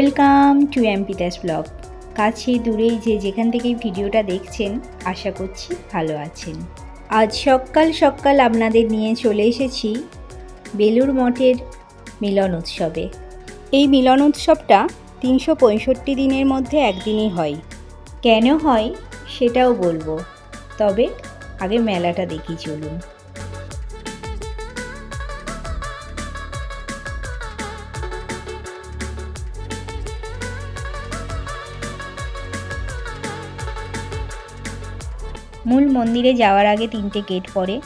Welcome to এমপিদাস blog. কাছে দূরে যে যেখান থেকেই ভিডিওটা দেখছেন আশা করছি ভালো আছেন। আজ সকাল সকাল আপনাদের নিয়ে চলে এসেছি বেলুড় মঠের মিলন উৎসবে। এই মিলন উৎসবটা 365 দিনের মধ্যে একদিনই হয়। কেন হয় সেটাও বলবো, তবে আগে মেলাটা দেখি চলুন। মূল মন্দিরে যাওয়ার আগে 3টে গেট পড়ে।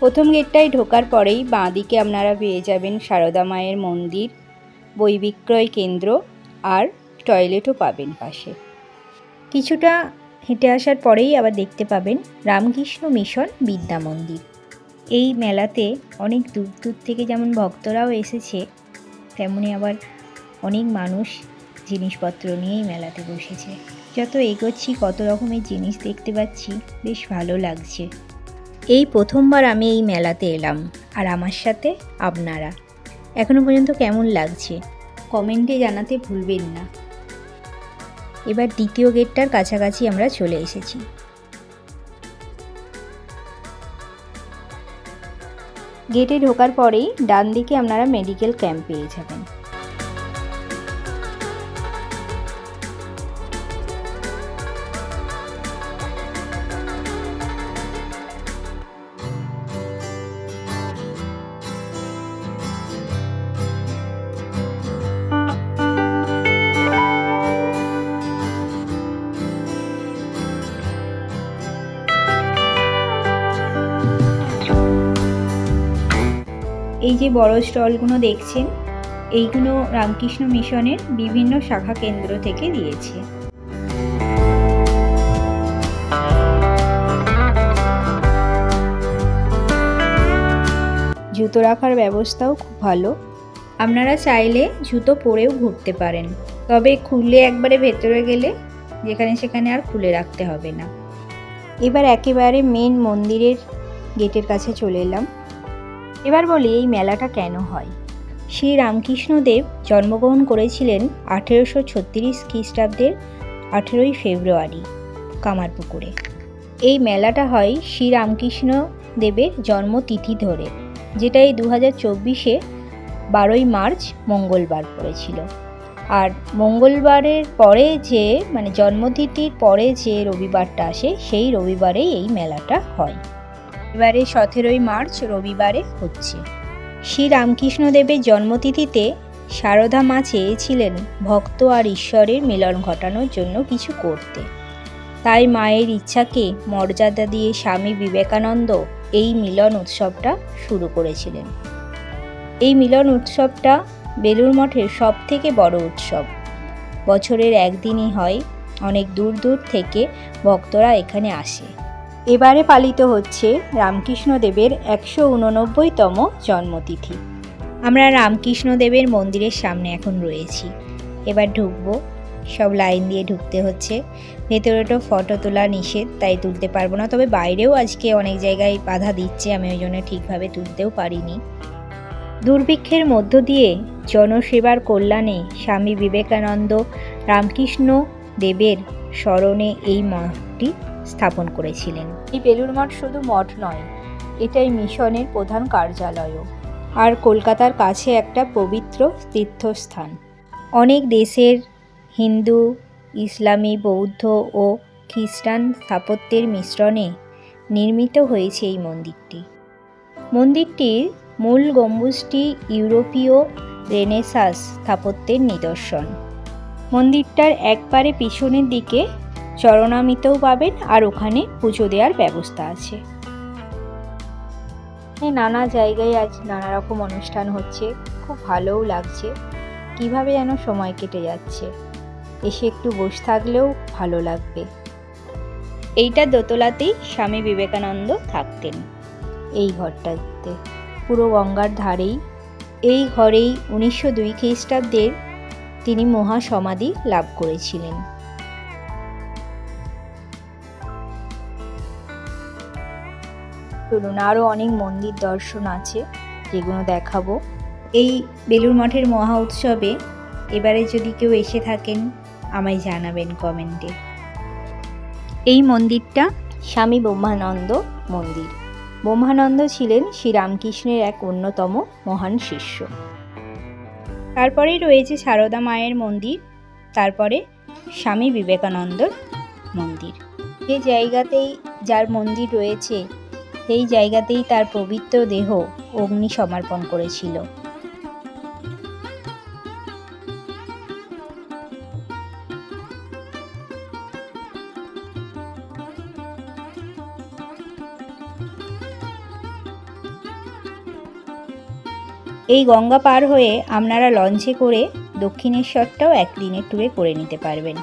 প্রথম গেটটায় ঢোকার পরেই বাঁ দিকে আপনারা পেয়ে যাবেন সারদা মায়ের মন্দির, বই বিক্রয় কেন্দ্র আর টয়লেটও পাবেন পাশে। কিছুটা হেঁটে আসার পরেই আবার দেখতে পাবেন রামকৃষ্ণ মিশন বিদ্যা মন্দির। এই মেলাতে অনেক দূর দূর থেকে যেমন ভক্তরাও এসেছে, তেমনি আবার অনেক মানুষ জিনিসপত্র নিয়েই মেলাতে বসেছে। যত এগোচ্ছি কত রকমের জিনিস দেখতে পাচ্ছি, বেশ ভালো লাগছে। এই প্রথমবার আমি এই মেলাতে এলাম, আর আমার সাথে আপনারা। এখনো পর্যন্ত কেমন লাগছে কমেন্টে জানাতে ভুলবেন না। এবার দ্বিতীয় গেটটার কাছাকাছি আমরা চলে এসেছি। গেটে ঢোকার পরেই ডান দিকে আপনারা মেডিকেল ক্যাম্প পেয়ে যাবেন। এই যে বড় স্টলগুলো দেখছেন, এইগুলো রামকৃষ্ণ মিশনের বিভিন্ন শাখা কেন্দ্র থেকে দিয়েছে। জুতো রাখার ব্যবস্থাও খুব ভালো, আপনারা চাইলে জুতো পরেও ঘুরতে পারেন, তবে খুলে একবারে ভেতরে গেলে যেখানে সেখানে আর খুলে রাখতে হবে না। এবার একেবারে মেন মন্দিরের গেটের কাছে চলে এলাম। এবার বলি এই মেলাটা কেন হয়। শ্রী রামকৃষ্ণদেব জন্মগ্রহণ করেছিলেন 1836 খ্রিস্টাব্দের 18ই ফেব্রুয়ারি কামারপুকুরে। এই মেলাটা হয় শ্রী রামকৃষ্ণ দেবের জন্মতিথি ধরে, যেটা এই 2024-এ 12ই মার্চ মঙ্গলবার পড়েছিল। আর মঙ্গলবারের পরে যে জন্মতিথির পরে যে রবিবারটা আসে, সেই রবিবারেই এই মেলাটা হয়। এবারে 17ই মার্চ রবিবারে হচ্ছে। শ্রী রামকৃষ্ণদেবের জন্মতিথিতে সারদা মা চেয়েছিলেন ভক্ত আর ঈশ্বরের মিলন ঘটানোর জন্য কিছু করতে, তাই মায়ের ইচ্ছাকে মর্যাদা দিয়ে স্বামী বিবেকানন্দ এই মিলন উৎসবটা শুরু করেছিলেন। এই মিলন উৎসবটা বেলুড় মঠের সবথেকে বড় উৎসব। বছরের একদিনই হয়, অনেক দূর দূর থেকে ভক্তরা এখানে আসে। এবারে পালিত হচ্ছে রামকৃষ্ণদেবের 189তম জন্মতিথি। আমরা রামকৃষ্ণদেবের মন্দিরের সামনে এখন রয়েছি। এবার ঢুকবো, সব লাইন দিয়ে ঢুকতে হচ্ছে। ভেতরেটা ফটো তোলা নিষেধ, তাই তুলতে পারবো না, তবে বাইরেও আজকে অনেক জায়গায় বাধা দিচ্ছে, আমি ওই জন্য ঠিকভাবে তুলতেও পারিনি। দুর্ভিক্ষের মধ্য দিয়ে জনসেবার কল্যাণে স্বামী বিবেকানন্দ রামকৃষ্ণ দেবের স্মরণে এই মঠটি স্থাপন করেছিলেন। এই বেলুড় মঠ শুধু মঠ নয়, এটাই মিশনের প্রধান কার্যালয়ও, আর কলকাতার কাছে একটা পবিত্র তীর্থস্থান। অনেক দেশের হিন্দু, ইসলামী, বৌদ্ধ ও খ্রিস্টান স্থাপত্যের মিশ্রণে নির্মিত হয়েছে এই মন্দিরটি। মন্দিরটির মূল গম্বুজটি ইউরোপীয় রেনেসাঁস স্থাপত্যের নিদর্শন। মন্দিরটার একবারে পিছনের দিকে চরণামৃতও পাবেন, আর ওখানে পুজো দেওয়ার ব্যবস্থা আছে। নানা জায়গায় আজ নানা রকম অনুষ্ঠান হচ্ছে, খুব ভালোও লাগছে। কিভাবে যেন সময় কেটে যাচ্ছে, এসে একটু বসে থাকলেও ভালো লাগবে। এইটা দোতলাতেই স্বামী বিবেকানন্দ থাকতেন, এই ঘরটাতে পুরো গঙ্গার ধারেই। এই ঘরেই 1902 খ্রিস্টাব্দের তিনি মহাসমাধি লাভ করেছিলেন। চলুন, আরও অনেক মন্দির দর্শন আছে যেগুলো দেখাবো। এই বেলুড় মঠের মহা উৎসবে এবারে যদি কেউ এসে থাকেন আমায় জানাবেন কমেন্টে। এই মন্দিরটা স্বামী ব্রহ্মানন্দ মন্দির। ব্রহ্মানন্দ ছিলেন শ্রীরামকৃষ্ণের এক অন্যতম মহান শিষ্য। তারপরেই রয়েছে সারদা মায়ের মন্দির, তারপরে স্বামী বিবেকানন্দর মন্দির। যে জায়গাতেই যার মন্দির রয়েছে সেই জায়গাতেই তার পবিত্র দেহ অগ্নি সমর্পণ করেছিল। এই গঙ্গা পার হয়ে আপনারা লঞ্চে করে দক্ষিণেশ্বরটাও একদিনের ট্যুরে করে নিতে পারবেন।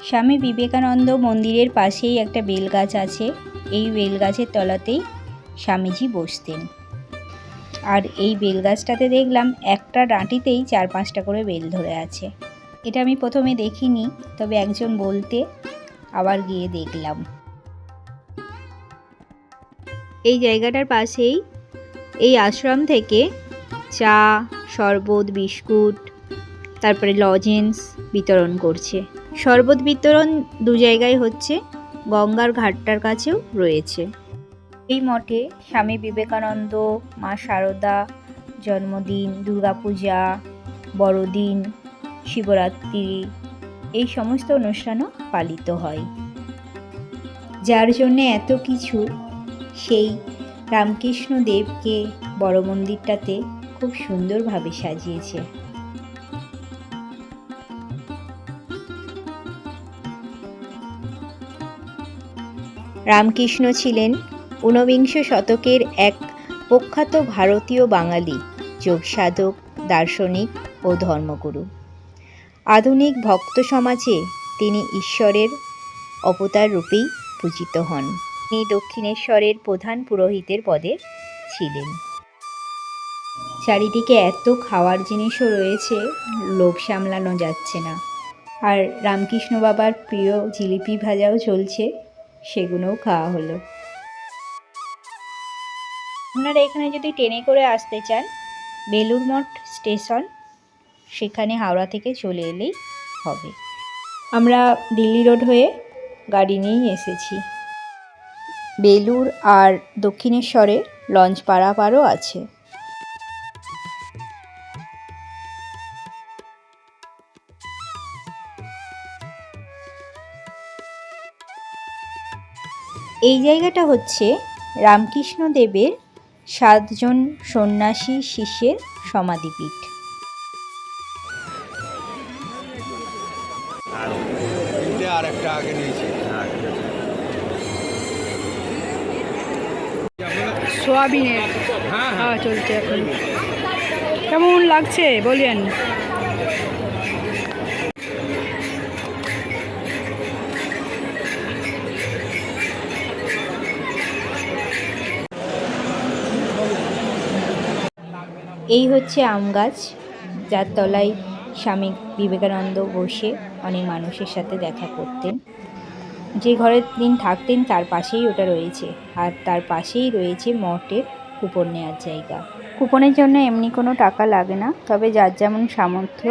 স্বামী বিবেকানন্দ মন্দিরের পাশেই একটা বেলগাছ আছে। এই বেলগাছের তলাতেই স্বামীজি বসতেন। আর এই বেলগাছটাতে দেখলাম একটা ডাঁটিতেই 4-5টা করে বেল ধরে আছে। এটা আমি প্রথমে দেখিনি, তবে একজন বলতে আবার গিয়ে দেখলাম। এই জায়গাটার পাশেই এই আশ্রম থেকে চা, শরবত, বিস্কুট, তারপরে লজেন্স বিতরণ করছে। শরবত বিতরণ 2 জায়গায় হচ্ছে, গঙ্গার ঘাটটার কাছেও রয়েছে। এই মঠে স্বামী বিবেকানন্দ, মা শারদা জন্মদিন, দুর্গাপূজা, বড়দিন, শিবরাত্রি এই সমস্ত অনুষ্ঠানও পালিত হয়। যার জন্যে এত কিছু সেই রামকৃষ্ণ দেবকে বড় মন্দিরটাতে খুব সুন্দরভাবে সাজিয়েছে। রামকৃষ্ণ ছিলেন ঊনবিংশ শতকের এক প্রখ্যাত ভারতীয় বাঙালি যোগসাধক, দার্শনিক ও ধর্মগুরু। আধুনিক ভক্ত সমাজে তিনি ঈশ্বরের অবতার রূপেই পূজিত হন। তিনি দক্ষিণেশ্বরের প্রধান পুরোহিতের পদে ছিলেন। চারিদিকে এত খাওয়ার জিনিসও রয়েছে, লোভ সামলানো যাচ্ছে না। আর রামকৃষ্ণ বাবার প্রিয় জিলিপি ভাজাও চলছে, সেগুলোও খাওয়া হলো। আপনারা এখানে যদি ট্রেনে করে আসতে চান, বেলুড় মঠ স্টেশন, সেখানে হাওড়া থেকে চলে এলেই হবে। আমরা দিল্লি রোড হয়ে গাড়ি নিয়েই এসেছি। বেলুড় আর দক্ষিণেশ্বরে লঞ্চ পারাপারও আছে। এই জায়গাটা হচ্ছে রামকৃষ্ণ দেবের 7 জন সন্ন্যাসী শিষ্যের সমাধিপীঠ। আর একটা আগে নিয়েছি। সোয়াবিনের চলছে এখন। কেমন লাগছে বলেন? এই হচ্ছে আম গাছ, যার তলায় স্বামী বিবেকানন্দ বসে অনেক মানুষের সাথে দেখা করতেন। যে ঘরের দিন থাকতেন তার পাশেই ওটা রয়েছে, আর তার পাশেই রয়েছে মঠের কুপন নেওয়ার জায়গা। কুপনের জন্য এমনি কোনো টাকা লাগে না, তবে যার যেমন সামর্থ্য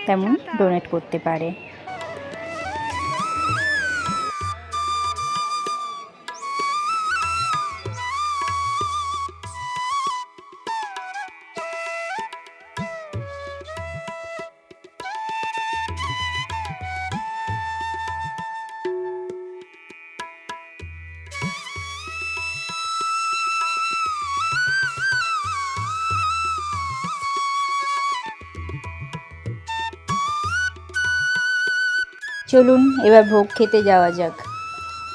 তেমন ডোনেট করতে পারে। চলুন এবার ভোগ খেতে যাওয়া যাক।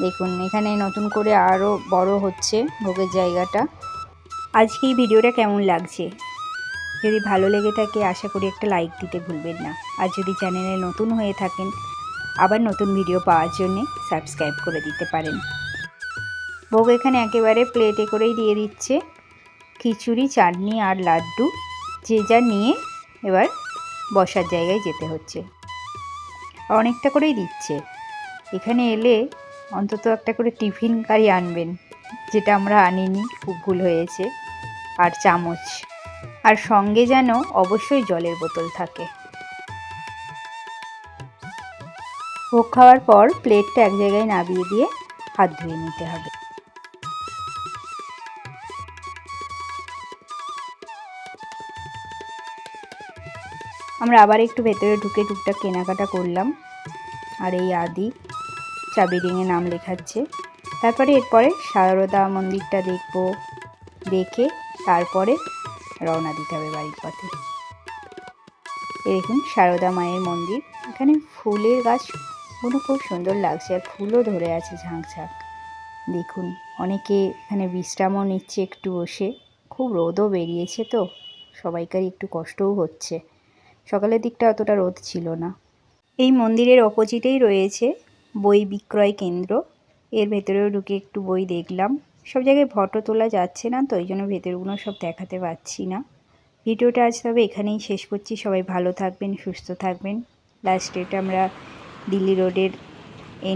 দেখুন এখানে নতুন করে আরও বড় হচ্ছে ভোগের জায়গাটা। আজকে এই ভিডিওটা কেমন লাগছে? যদি ভালো লেগে থাকে আশা করি একটা লাইক দিতে ভুলবেন না। আর যদি চ্যানেলে নতুন হয়ে থাকেন, আবার নতুন ভিডিও পাওয়ার জন্যে সাবস্ক্রাইব করে দিতে পারেন। ভোগ এখানে একেবারে প্লেটে করেই দিয়ে দিচ্ছে, খিচুড়ি, চাটনি আর লাড্ডু। যে যা নিয়ে এবার বসার জায়গায় যেতে হচ্ছে। অনেকটা করেই দিচ্ছে। এখানে এলে অন্তত একটা করে টিফিন কারি আনবেন, যেটা আমরা আনিনি, খুব ভুল হয়েছে, আর চামচ, আর সঙ্গে যেন অবশ্যই জলের বোতল থাকে। ভোগ খাওয়ার পর প্লেটটা এক জায়গায় নামিয়ে দিয়ে হাত ধুয়ে নিতে হবে। আমরা আবার একটু ভেতরে ঢুকে টুকটাক কেনাকাটা করলাম। আর এই আদি চাবি রিংয়ে নাম লেখাচ্ছে। তারপরে এরপরে সারদা মন্দিরটা দেখব, দেখে তারপরে রওনা দিতে হবে বাড়ির পথে। এই দেখুন সারদা মায়ের মন্দির। এখানে ফুলের গাছগুলো খুব সুন্দর লাগছে, আর ফুলও ধরে আছে ঝাঁকঝাঁক। দেখুন অনেকে এখানে বিশ্রামও নিচ্ছে একটু বসে। খুব রোদও বেরিয়েছে, তো সবাইকারই একটু কষ্টও হচ্ছে। সকালের দিকটা অতটা রোদ ছিল না। এই মন্দিরের অপোজিটেই রয়েছে বই বিক্রয় কেন্দ্র। এর ভেতরেও ঢুকে একটু বই দেখলাম। সব জায়গায় ফটো তোলা যাচ্ছে না, তো ওই জন্য ভেতরগুলো সব দেখাতে পারছি না। ভিডিওটা আজ তবে এখানেই শেষ করছি। সবাই ভালো থাকবেন, সুস্থ থাকবেন। লাস্ট ডেটে আমরা দিল্লি রোডের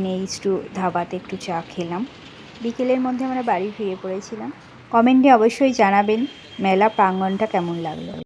NH2 ধাবাতে একটু চা খেলাম। বিকেলের মধ্যে আমরা বাড়ি ফিরে পড়েছিলাম। কমেন্টে অবশ্যই জানাবেন মেলা প্রাঙ্গণটা কেমন লাগলো।